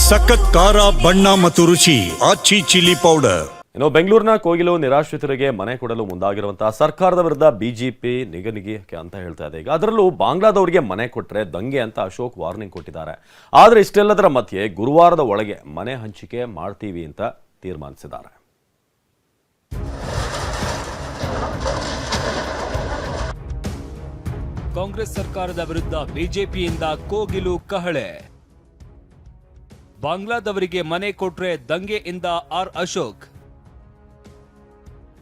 ಸಖತ್ ಖಾರ ಬಣ್ಣ ಮತ್ತು ರುಚಿ ಆಚಿ ಚಿಲ್ಲಿ ಪೌಡರ್. ಇನ್ನು ಬೆಂಗಳೂರಿನ ಕೋಗಿಲು ನಿರಾಶ್ರಿತರಿಗೆ ಮನೆ ಕೊಡಲು ಮುಂದಾಗಿರುವಂತಹ ಸರ್ಕಾರದ ವಿರುದ್ಧ ಬಿಜೆಪಿ ನಿಗನಿಗೆ ಅಂತ ಹೇಳ್ತಾ ಇದೆ. ಈಗ ಅದರಲ್ಲೂ ಬಾಂಗ್ಲಾದವರಿಗೆ ಮನೆ ಕೊಟ್ಟರೆ ದಂಗೆ ಅಂತ ಅಶೋಕ್ ವಾರ್ನಿಂಗ್ ಕೊಟ್ಟಿದ್ದಾರೆ. ಆದರೆ ಇಷ್ಟೆಲ್ಲದರ ಮಧ್ಯೆ ಗುರುವಾರದ ಒಳಗೆ ಮನೆ ಹಂಚಿಕೆ ಮಾಡ್ತೀವಿ ಅಂತ ತೀರ್ಮಾನಿಸಿದ್ದಾರೆ. ಕಾಂಗ್ರೆಸ್ ಸರ್ಕಾರದ ವಿರುದ್ಧ ಬಿಜೆಪಿಯಿಂದ ಕೋಗಿಲು ಕಹಳೆ. ಬಾಂಗ್ಲಾದವರಿಗೆ ಮನೆ ಕೊಟ್ರೆ ದಂಗೆಯಿಂದ ಆರ್ ಅಶೋಕ್.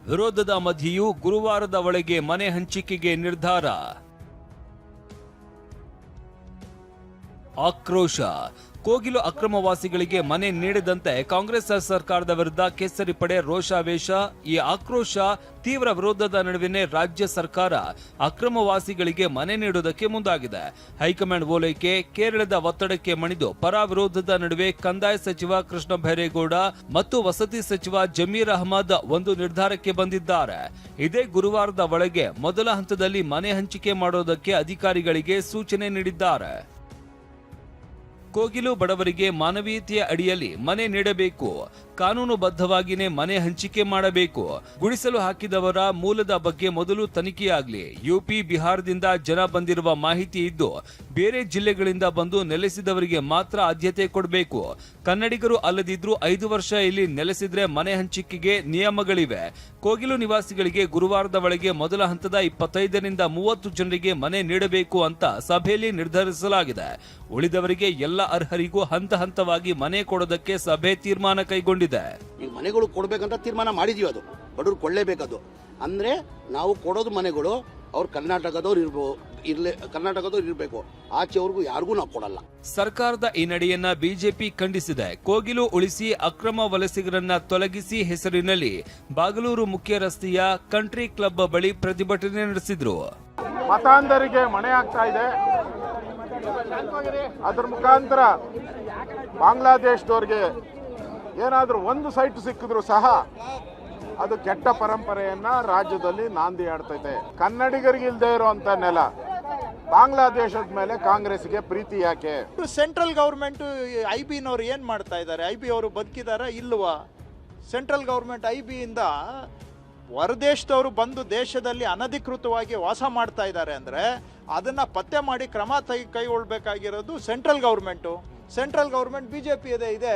ವಿರೋಧದ ಮಧ್ಯೆಯೂ ಗುರುವಾರದ ಒಳಗೆ ಮನೆ ಹಂಚಿಕೆಗೆ ನಿರ್ಧಾರ. ಆಕ್ರೋಶ. ಕೋಗಿಲು ಅಕ್ರಮವಾಸಿಗಳಿಗೆ ಮನೆ ನೀಡದಂತೆ ಕಾಂಗ್ರೆಸ್ ಸರ್ಕಾರದ ವಿರುದ್ಧ ಕೇಸರಿ ಪಡೆ ರೋಷಾವೇಶ. ಈ ಆಕ್ರೋಶ ತೀವ್ರ ವಿರೋಧದ ನಡುವೆನೇ ರಾಜ್ಯ ಸರ್ಕಾರ ಅಕ್ರಮವಾಸಿಗಳಿಗೆ ಮನೆ ನೀಡುವುದಕ್ಕೆ ಮುಂದಾಗಿದೆ. ಹೈಕಮಾಂಡ್ ಓಲೈಕೆ, ಕೇರಳದ ಒತ್ತಡಕ್ಕೆ ಮಣಿದು ಪರ ವಿರೋಧದ ನಡುವೆ ಕಂದಾಯ ಸಚಿವ ಕೃಷ್ಣ ಬೈರೇಗೌಡ ಮತ್ತು ವಸತಿ ಸಚಿವ ಜಮೀರ್ ಅಹಮದ್ ಒಂದು ನಿರ್ಧಾರಕ್ಕೆ ಬಂದಿದ್ದಾರೆ. ಇದೇ ಗುರುವಾರದ ಒಳಗೆ ಮೊದಲ ಹಂತದಲ್ಲಿ ಮನೆ ಹಂಚಿಕೆ ಮಾಡುವುದಕ್ಕೆ ಅಧಿಕಾರಿಗಳಿಗೆ ಸೂಚನೆ ನೀಡಿದ್ದಾರೆ. ಕೋಗಿಲು ಬಡವರಿಗೆ ಮಾನವೀಯತೆಯ ಅಡಿಯಲ್ಲಿ ಮನೆ ನೀಡಬೇಕು, ಕಾನೂನುಬದ್ಧವಾಗಿಯೇ ಮನೆ ಹಂಚಿಕೆ ಮಾಡಬೇಕು. ಗುಡಿಸಲು ಹಾಕಿದವರ ಮೂಲದ ಬಗ್ಗೆ ಮೊದಲು ತನಿಖೆಯಾಗಲಿ. ಯುಪಿ, ಬಿಹಾರದಿಂದ ಜನ ಬಂದಿರುವ ಮಾಹಿತಿ ಇದ್ದು ಬೇರೆ ಜಿಲ್ಲೆಗಳಿಂದ ಬಂದು ನೆಲೆಸಿದವರಿಗೆ ಮಾತ್ರ ಆದ್ಯತೆ ಕೊಡಬೇಕು. ಕನ್ನಡಿಗರು ಅಲ್ಲದಿದ್ರೂ 5 ವರ್ಷ ಇಲ್ಲಿ ನೆಲೆಸಿದ್ರೆ ಮನೆ ಹಂಚಿಕೆಗೆ ನಿಯಮಗಳಿವೆ. ಕೋಗಿಲು ನಿವಾಸಿಗಳಿಗೆ ಗುರುವಾರದ ಒಳಗೆ ಮೊದಲ ಹಂತದ 25ರಿಂದ 30 ಜನರಿಗೆ ಮನೆ ನೀಡಬೇಕು ಅಂತ ಸಭೆಯಲ್ಲಿ ನಿರ್ಧರಿಸಲಾಗಿದೆ. ಉಳಿದವರಿಗೆ ಎಲ್ಲ ಅರ್ಹರಿಗೂ ಹಂತ ಹಂತವಾಗಿ ಮನೆ ಕೊಡೋದಕ್ಕೆ ಸಭೆ ತೀರ್ಮಾನ ಕೈಗೊಂಡಿದೆ. ಈಗ ಮನೆಗಳು ಕೊಡ್ಬೇಕಂತ ತೀರ್ಮಾನ ಮಾಡಿದೀವಿ. ಅದು ಬಡವ್ರು ಕೊಳ್ಳೇಬೇಕದು. ಅಂದ್ರೆ ನಾವು ಕೊಡೋದು ಮನೆಗಳು ಅವ್ರು ಕರ್ನಾಟಕದವ್ರು ಇರಬೇಕು. ಆಚೆವರೆಗೂ ಯಾರಿಗೂ ನಾವು ಕೊಡಲ್ಲ. ಸರ್ಕಾರದ ಈ ನಡೆಯನ್ನ ಬಿಜೆಪಿ ಖಂಡಿಸಿದೆ. ಕೋಗಿಲು ಉಳಿಸಿ, ಅಕ್ರಮ ವಲಸಿಗರನ್ನ ತೊಲಗಿಸಿ ಹೆಸರಿನಲ್ಲಿ ಬಾಗಲೂರು ಮುಖ್ಯ ರಸ್ತೆಯ ಕಂಟ್ರಿ ಕ್ಲಬ್ ಬಳಿ ಪ್ರತಿಭಟನೆ ನಡೆಸಿದ್ರು. ಮತಾಂಧರಿಗೆ ಮನೆ ಆಗ್ತಾ ಇದೆ. ಅದ್ರ ಮುಖಾಂತರ ಬಾಂಗ್ಲಾದೇಶದವ್ರಿಗೆ ಏನಾದ್ರೂ ಒಂದು ಸೈಟ್ ಸಿಕ್ಕಿದ್ರು ಸಹ ಅದು ಕೆಟ್ಟ ಪರಂಪರೆಯನ್ನ ರಾಜ್ಯದಲ್ಲಿ ನಾಂದಿ ಆಡ್ತೈತೆ. ಕನ್ನಡಿಗರಿಗೆ ಇಲ್ಲದೆ ಇರುವಂತ ನೆಲ ಬಾಂಗ್ಲಾದೇಶದ ಮೇಲೆ ಕಾಂಗ್ರೆಸ್ಗೆ ಪ್ರೀತಿ ಯಾಕೆ? ಸೆಂಟ್ರಲ್ ಗೌರ್ಮೆಂಟ್ IB-ನವರು ಏನ್ ಮಾಡ್ತಾ ಇದ್ದಾರೆ? IB ಅವರು ಬದುಕಿದಾರ ಇಲ್ವಾ? ಸೆಂಟ್ರಲ್ ಗೌರ್ಮೆಂಟ್ IB-ಇಂದ ಹೊರದೇಶದವರು ಬಂದು ದೇಶದಲ್ಲಿ ಅನಧಿಕೃತವಾಗಿ ವಾಸ ಮಾಡ್ತಾ ಇದ್ದಾರೆ ಅಂದ್ರೆ ಅದನ್ನ ಪತ್ತೆ ಮಾಡಿ ಕ್ರಮ ಕೈಗೊಳ್ಬೇಕಾಗಿರೋದು central government. Central government BJP ಇದೆ.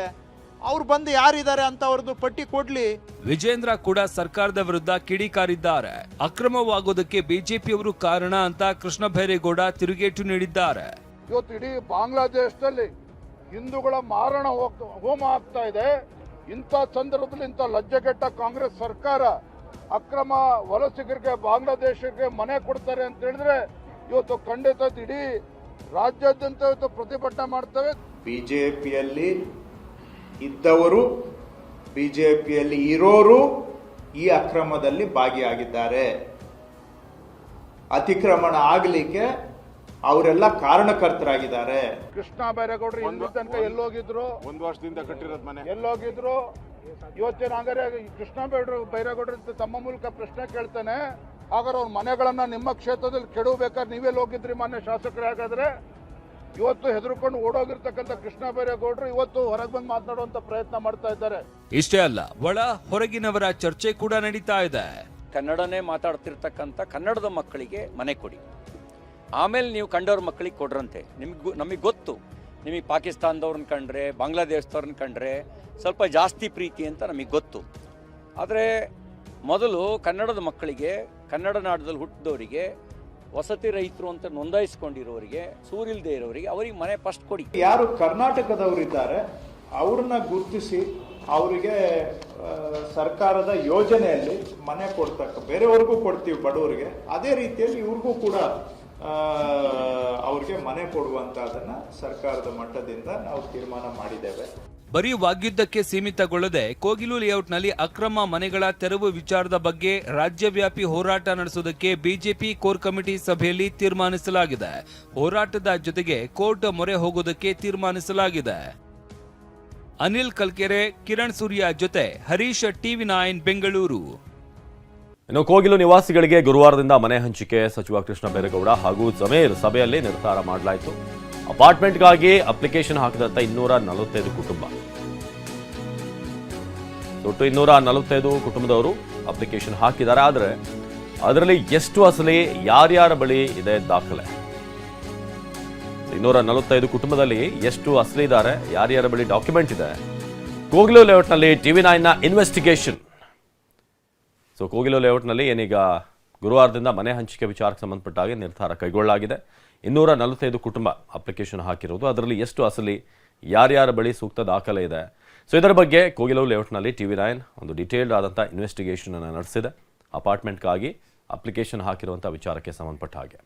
ಅವ್ರು ಬಂದು ಯಾರಿದ್ದಾರೆ ಅಂತ ಅವ್ರದ್ದು ಪಟ್ಟಿ ಕೊಡ್ಲಿ. ವಿಜೇಂದ್ರ ಕೂಡ ಸರ್ಕಾರದ ವಿರುದ್ಧ ಕಿಡಿಕಾರಿದ್ದಾರೆ. ಅಕ್ರಮವಾಗೋದಕ್ಕೆ ಬಿಜೆಪಿಯವರು ಕಾರಣ ಅಂತ ಕೃಷ್ಣ ಬೈರೇಗೌಡ ತಿರುಗೇಟು ನೀಡಿದ್ದಾರೆ. ಇವತ್ತು ಇಡೀ ಬಾಂಗ್ಲಾದೇಶದಲ್ಲಿ ಹಿಂದೂಗಳ ಮಾರಣ ಹೋಮ ಆಗ್ತಾ ಇದೆ. ಇಂಥ ಸಂದರ್ಭದಲ್ಲಿ ಇಂಥ ಲಜ್ಜೆಗೆಟ್ಟ ಕಾಂಗ್ರೆಸ್ ಸರ್ಕಾರ ಅಕ್ರಮ ವಲಸಿಗರಿಗೆ ಬಾಂಗ್ಲಾದೇಶಕ್ಕೆ ಮನೆ ಕೊಡ್ತಾರೆ ಅಂತ ಹೇಳಿದ್ರೆ ಇವತ್ತು ಖಂಡಿತ ಇಡೀ ರಾಜ್ಯಾದ್ಯಂತ ಇವತ್ತು ಪ್ರತಿಭಟನೆ ಮಾಡ್ತೇವೆ. ಬಿಜೆಪಿಯಲ್ಲಿ ಇದ್ದವರು, ಬಿಜೆಪಿಯಲ್ಲಿ ಇರೋರು ಈ ಅಕ್ರಮದಲ್ಲಿ ಭಾಗಿಯಾಗಿದ್ದಾರೆ. ಅತಿಕ್ರಮಣ ಆಗಲಿಕ್ಕೆ ಅವರೆಲ್ಲ ಕಾರಣಕರ್ತರಾಗಿದ್ದಾರೆ. ಕೃಷ್ಣ ಬೈರೇಗೌಡರು ಇಂದು ತನಕ ಎಲ್ಲೋಗಿದ್ರು? 1 ವರ್ಷದಿಂದ ಕಟ್ಟಿರೋದು ಮನೆ ಎಲ್ಲೋಗಿದ್ರು? ಇವತ್ತೇನು ಹಂಗಾರೆ ಕೃಷ್ಣ ಬೈರೇಗೌಡರು ತಮ್ಮ ಮೂಲಕ ಪ್ರಶ್ನೆ ಕೇಳ್ತಾನೆ, ಹಾಗಾದ್ರೆ ಅವ್ರ ಮನೆಗಳನ್ನ ನಿಮ್ಮ ಕ್ಷೇತ್ರದಲ್ಲಿ ಕೆಡಬೇಕಾದ್ರೆ ನೀವೆಲ್ಲಿ ಹೋಗಿದ್ರಿ ಮಾನ್ಯ ಶಾಸಕರೇ? ಹಾಗಾದ್ರೆ ಇವತ್ತು ಹೆದರ್ಕೊಂಡು ಓಡೋಗಿರ್ತಕ್ಕಂಥ ಕೃಷ್ಣ ಬೈರೇಗೌಡರು ಇವತ್ತು ಹೊರಗೆ ಬಂದು ಮಾತನಾಡುವಂತ ಪ್ರಯತ್ನ ಮಾಡ್ತಾ ಇದ್ದಾರೆ. ಇಷ್ಟೇ ಅಲ್ಲ, ಒಳ ಹೊರಗಿನವರ ಚರ್ಚೆ ಕೂಡ ನಡೀತಾ ಇದೆ. ಕನ್ನಡನೇ ಮಾತಾಡ್ತಿರ್ತಕ್ಕಂಥ ಕನ್ನಡದ ಮಕ್ಕಳಿಗೆ ಮನೆ ಕೊಡಿ, ಆಮೇಲೆ ನೀವು ಕಂಡವ್ರ ಮಕ್ಕಳಿಗೆ ಕೊಡ್ರಂತೆ. ನಮಗೆ ಗೊತ್ತು, ನಿಮಗೆ ಪಾಕಿಸ್ತಾನದವ್ರನ್ನ ಕಂಡ್ರೆ, ಬಾಂಗ್ಲಾದೇಶದವ್ರನ್ನ ಕಂಡ್ರೆ ಸ್ವಲ್ಪ ಜಾಸ್ತಿ ಪ್ರೀತಿ ಅಂತ ನಮಗೆ ಗೊತ್ತು. ಆದರೆ ಮೊದಲು ಕನ್ನಡದ ಮಕ್ಕಳಿಗೆ, ಕನ್ನಡ ನಾಡದಲ್ಲಿ ಹುಟ್ಟಿದವರಿಗೆ, ವಸತಿ ರಹಿತರು ಅಂತ ನೋಂದಾಯಿಸ್ಕೊಂಡಿರೋರಿಗೆ, ಸೂರಿಲ್ದೇ ಇರೋರಿಗೆ ಅವರಿಗೆ ಮನೆ ಫಸ್ಟ್ ಕೊಡಿ. ಯಾರು ಕರ್ನಾಟಕದವರಿದ್ದಾರೆ ಅವ್ರನ್ನ ಗುರುತಿಸಿ ಅವರಿಗೆ ಸರ್ಕಾರದ ಯೋಜನೆಯಲ್ಲಿ ಮನೆ ಬೇರೆಯವ್ರಿಗೂ ಕೊಡ್ತೀವಿ ಬಡವರಿಗೆ. ಅದೇ ರೀತಿಯಲ್ಲಿ ಇವ್ರಿಗೂ ಕೂಡ ಅವ್ರಿಗೆ ಮನೆ ಕೊಡುವಂತದನ್ನ ಸರ್ಕಾರದ ಮಟ್ಟದಿಂದ ನಾವು ತೀರ್ಮಾನ ಮಾಡಿದ್ದೇವೆ. ಬರೀ ವಾಗ್ಯುದ್ಧಕ್ಕೆ ಸೀಮಿತಗೊಳ್ಳದೆ ಕೋಗಿಲು ಲೇಔಟ್ನಲ್ಲಿ ಅಕ್ರಮ ಮನೆಗಳ ತೆರವು ವಿಚಾರದ ಬಗ್ಗೆ ರಾಜ್ಯವ್ಯಾಪಿ ಹೋರಾಟ ನಡೆಸುವುದಕ್ಕೆ ಬಿಜೆಪಿ ಕೋರ್ ಕಮಿಟಿ ಸಭೆಯಲ್ಲಿ ತೀರ್ಮಾನಿಸಲಾಗಿದೆ. ಹೋರಾಟದ ಜೊತೆಗೆ ಕೋರ್ಟ್ ಮೊರೆ ಹೋಗುವುದಕ್ಕೆ ತೀರ್ಮಾನಿಸಲಾಗಿದೆ. ಅನಿಲ್ ಕಲ್ಕೆರೆ, ಕಿರಣ್ ಸೂರ್ಯ ಜೊತೆ ಹರೀಶ್, TV9 ಬೆಂಗಳೂರು. ಇನ್ನು ಕೋಗಿಲು ನಿವಾಸಿಗಳಿಗೆ ಗುರುವಾರದಿಂದ ಮನೆ ಹಂಚಿಕೆ ಸಚಿವ ಕೃಷ್ಣ ಬೈರೇಗೌಡ ಹಾಗೂ ಜಮೀರ್ ಸಭೆಯಲ್ಲಿ ನಿರ್ಧಾರ ಮಾಡಲಾಯಿತು. ಅಪಾರ್ಟ್ಮೆಂಟ್ಗಾಗಿ ಅಪ್ಲಿಕೇಶನ್ ಹಾಕಿದಂಥ 245 ಕುಟುಂಬ. ಒಟ್ಟು 245 ಕುಟುಂಬದವರು ಅಪ್ಲಿಕೇಶನ್ ಹಾಕಿದ್ದಾರೆ. ಆದರೆ ಅದರಲ್ಲಿ ಎಷ್ಟು ಅಸಲಿ, ಯಾರ್ಯಾರ ಬಳಿ ಇದೆ ದಾಖಲೆ? 245 ಕುಟುಂಬದಲ್ಲಿ ಎಷ್ಟು ಅಸಲಿ ಇದ್ದಾರೆ, ಯಾರ್ಯಾರ ಬಳಿ ಡಾಕ್ಯುಮೆಂಟ್ ಇದೆ? ಕೋಗಿಲು ಲೇಔಟ್ನಲ್ಲಿ TV9ನ ಇನ್ವೆಸ್ಟಿಗೇಷನ್. ಕೋಗಿಲು ಲೇಔಟ್ನಲ್ಲಿ ಏನೀಗ ಗುರುವಾರದಿಂದ ಮನೆ ಹಂಚಿಕೆ ವಿಚಾರಕ್ಕೆ ಸಂಬಂಧಪಟ್ಟ ಹಾಗೆ ನಿರ್ಧಾರ ಕೈಗೊಳ್ಳಲಾಗಿದೆ. 245 ಕುಟುಂಬ ಅಪ್ಲಿಕೇಶನ್ ಹಾಕಿರೋದು, ಅದರಲ್ಲಿ ಎಷ್ಟು ಅಸಲಿ, ಯಾರ್ಯಾರ ಬಳಿ ಸೂಕ್ತ ದಾಖಲೆ ಇದೆ? ಇದರ ಬಗ್ಗೆ ಕೋಗಿಲು ಲೇಔಟ್ನಲ್ಲಿ TV9 ಒಂದು ಡಿಟೇಲ್ಡ್ ಆದಂಥ ಇನ್ವೆಸ್ಟಿಗೇಷನ್ ಅನ್ನು ನಡೆಸಿದೆ, ಅಪಾರ್ಟ್ಮೆಂಟ್ಗಾಗಿ ಅಪ್ಲಿಕೇಶನ್ ಹಾಕಿರುವಂಥ ವಿಚಾರಕ್ಕೆ ಸಂಬಂಧಪಟ್ಟ ಹಾಗೆ.